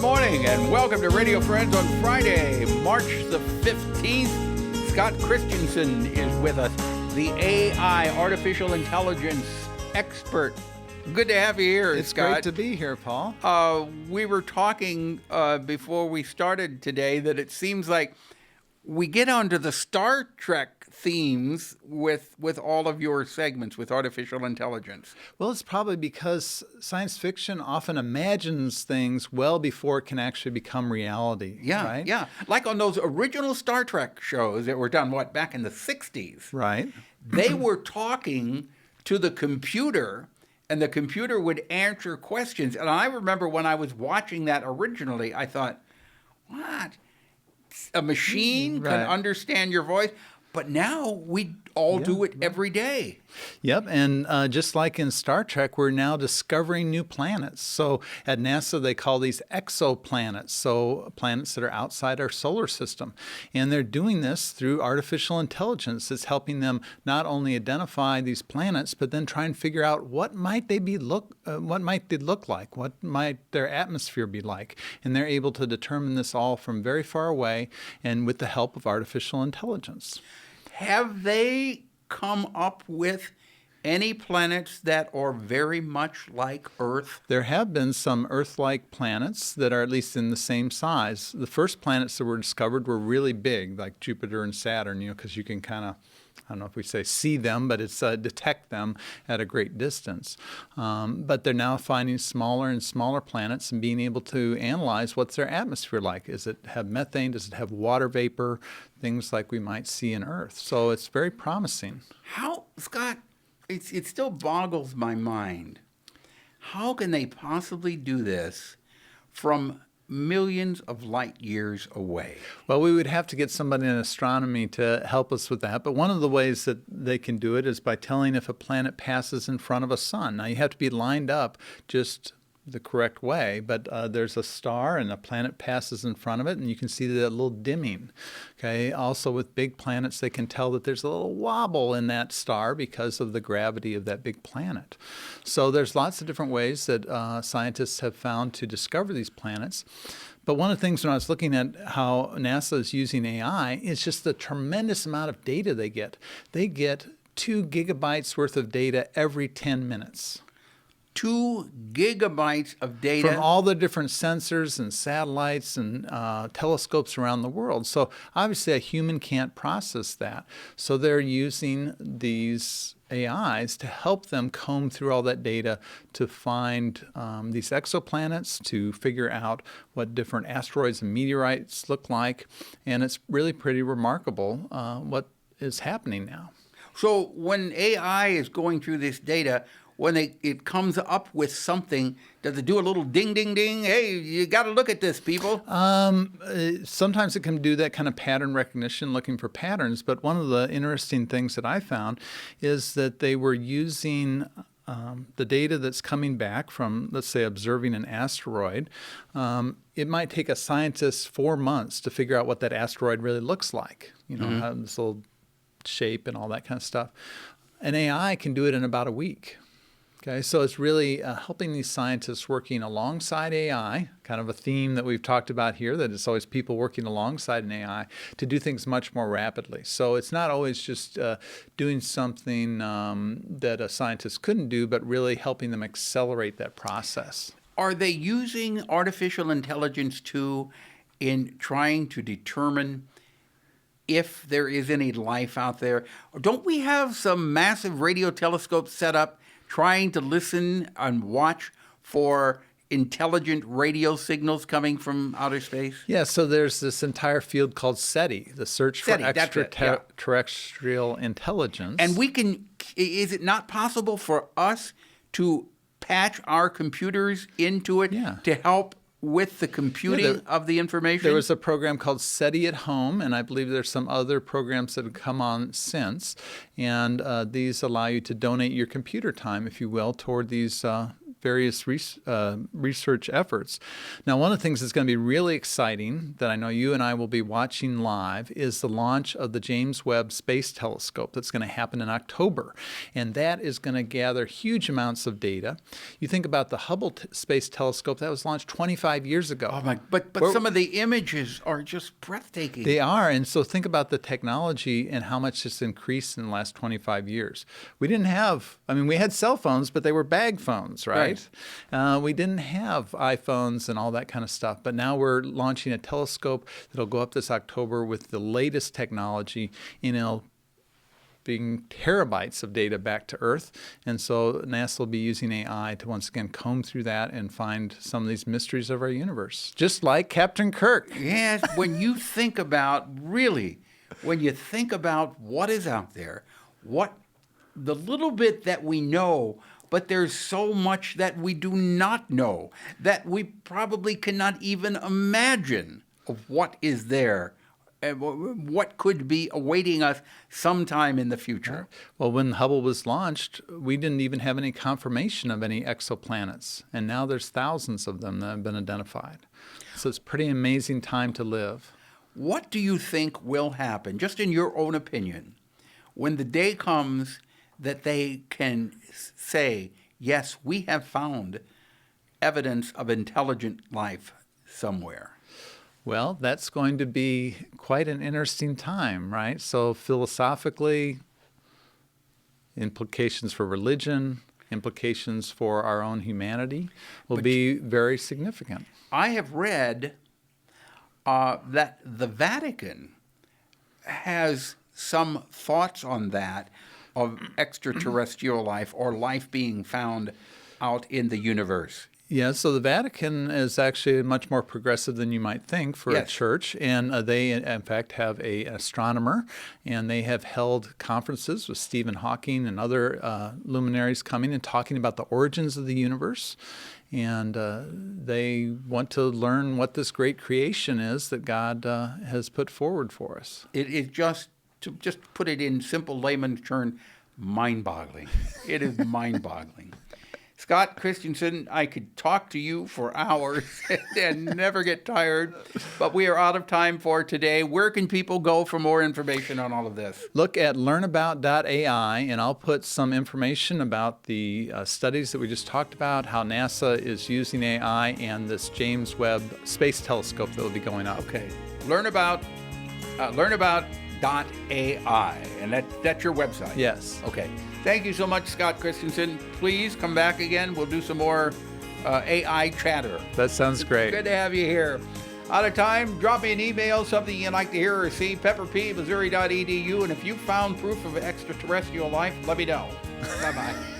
morning and welcome to Radio Friends on Friday, March the 15th. Scott Christianson is with us, the AI, artificial intelligence expert. Good to have you here, It's Scott. great to be here, Paul. We were talking before we started today that it seems like we get onto the Star Trek themes with all of your segments with artificial intelligence. Well, it's probably because science fiction often imagines things well before it can actually become reality. Yeah, right? yeah. Like on those original Star Trek shows that were done, back in the 60s? Right. They were talking to the computer, and the computer would answer questions. And I remember when I was watching that originally, I thought, what? A machine can understand your voice? But now we all do it every day. Yep, and just like in Star Trek, we're now discovering new planets. So at NASA, they call these exoplanets, so planets that are outside our solar system. And they're doing this through artificial intelligence. It's helping them not only identify these planets, but then try and figure out what might they look like, what might their atmosphere be like. And they're able to determine this all from very far away and with the help of artificial intelligence. Have they come up with any planets that are very much like Earth? There have been some Earth-like planets that are at least in the same size. The first planets that were discovered were really big, like Jupiter and Saturn, because you can kind of, I don't know if we say see them, but it's detect them at a great distance. But they're now finding smaller and smaller planets and being able to analyze what's their atmosphere like. Does it have methane? Does it have water vapor? Things like we might see in Earth. So it's very promising. How, Scott, it still boggles my mind. How can they possibly do this from millions of light years away? Well, we would have to get somebody in astronomy to help us with that. But one of the ways that they can do it is by telling if a planet passes in front of a sun. Now, you have to be lined up just the correct way, but there's a star and a planet passes in front of it, and you can see that little dimming. Okay. Also, with big planets, they can tell that there's a little wobble in that star because of the gravity of that big planet. So there's lots of different ways that scientists have found to discover these planets. But one of the things when I was looking at how NASA is using AI is just the tremendous amount of data they get. They get 2 gigabytes worth of data every 10 minutes. 2 gigabytes of data from all the different sensors and satellites and telescopes around the world. So obviously a human can't process that. So they're using these AIs to help them comb through all that data to find these exoplanets, to figure out what different asteroids and meteorites look like. And it's really pretty remarkable what is happening now. So when AI is going through this data, when it comes up with something, does it do a little ding, ding, ding? Hey, you got to look at this, people. Sometimes it can do that kind of pattern recognition, looking for patterns. But one of the interesting things that I found is that they were using the data that's coming back from, let's say, observing an asteroid. It might take a scientist 4 months to figure out what that asteroid really looks like, how this little shape and all that kind of stuff. An AI can do it in about a week. Okay, so it's really helping these scientists working alongside AI, kind of a theme that we've talked about here, that it's always people working alongside an AI to do things much more rapidly. So it's not always just doing something that a scientist couldn't do, but really helping them accelerate that process. Are they using artificial intelligence too in trying to determine if there is any life out there? Don't we have some massive radio telescopes set up trying to listen and watch for intelligent radio signals coming from outer space? Yeah, so there's this entire field called SETI, the Search for Extraterrestrial Intelligence. And is it not possible for us to patch our computers into it to help with the computing of the information? There was a program called SETI at Home, and I believe there's some other programs that have come on since. And these allow you to donate your computer time, if you will, toward these various research efforts. Now, one of the things that's going to be really exciting that I know you and I will be watching live is the launch of the James Webb Space Telescope that's going to happen in October. And that is going to gather huge amounts of data. You think about the Hubble Space Telescope that was launched 25 years ago. Oh my! But some of the images are just breathtaking. They are, and so think about the technology and how much it's increased in the last 25 years. We didn't have, we had cell phones, but they were bag phones, right? We didn't have iPhones and all that kind of stuff, but now we're launching a telescope that'll go up this October with the latest technology, being terabytes of data back to Earth. And so NASA will be using AI to once again comb through that and find some of these mysteries of our universe, just like Captain Kirk. Yes, when you think about what is out there, the little bit that we know, but there's so much that we do not know, that we probably cannot even imagine of what is there, and what could be awaiting us sometime in the future. Well, when Hubble was launched, we didn't even have any confirmation of any exoplanets, and now there's thousands of them that have been identified. So it's a pretty amazing time to live. What do you think will happen, just in your own opinion, when the day comes that they can say, yes, we have found evidence of intelligent life somewhere? Well, that's going to be quite an interesting time, right? So philosophically, implications for religion, implications for our own humanity will be very significant. I have read that the Vatican has some thoughts on that, of extraterrestrial life or life being found out in the universe. Yeah, so the Vatican is actually much more progressive than you might think for a church, and they, in fact, have an astronomer, and they have held conferences with Stephen Hawking and other luminaries coming and talking about the origins of the universe, and they want to learn what this great creation is that God has put forward for us. It is just, to just put it in simple layman's terms, mind-boggling. It is mind-boggling. Scott Christianson, I could talk to you for hours and never get tired, but we are out of time for today. Where can people go for more information on all of this? Look at learnabout.ai, and I'll put some information about the studies that we just talked about, how NASA is using AI, and this James Webb Space Telescope that will be going up. Okay. Learnabout.ai, and that's your website? Yes. Okay. Thank you so much, Scott Christianson. Please come back again. We'll do some more AI chatter. That sounds great. Good to have you here. Out of time, drop me an email, something you'd like to hear or see, pepperp@missouri.edu. And if you found proof of extraterrestrial life, let me know. Bye-bye.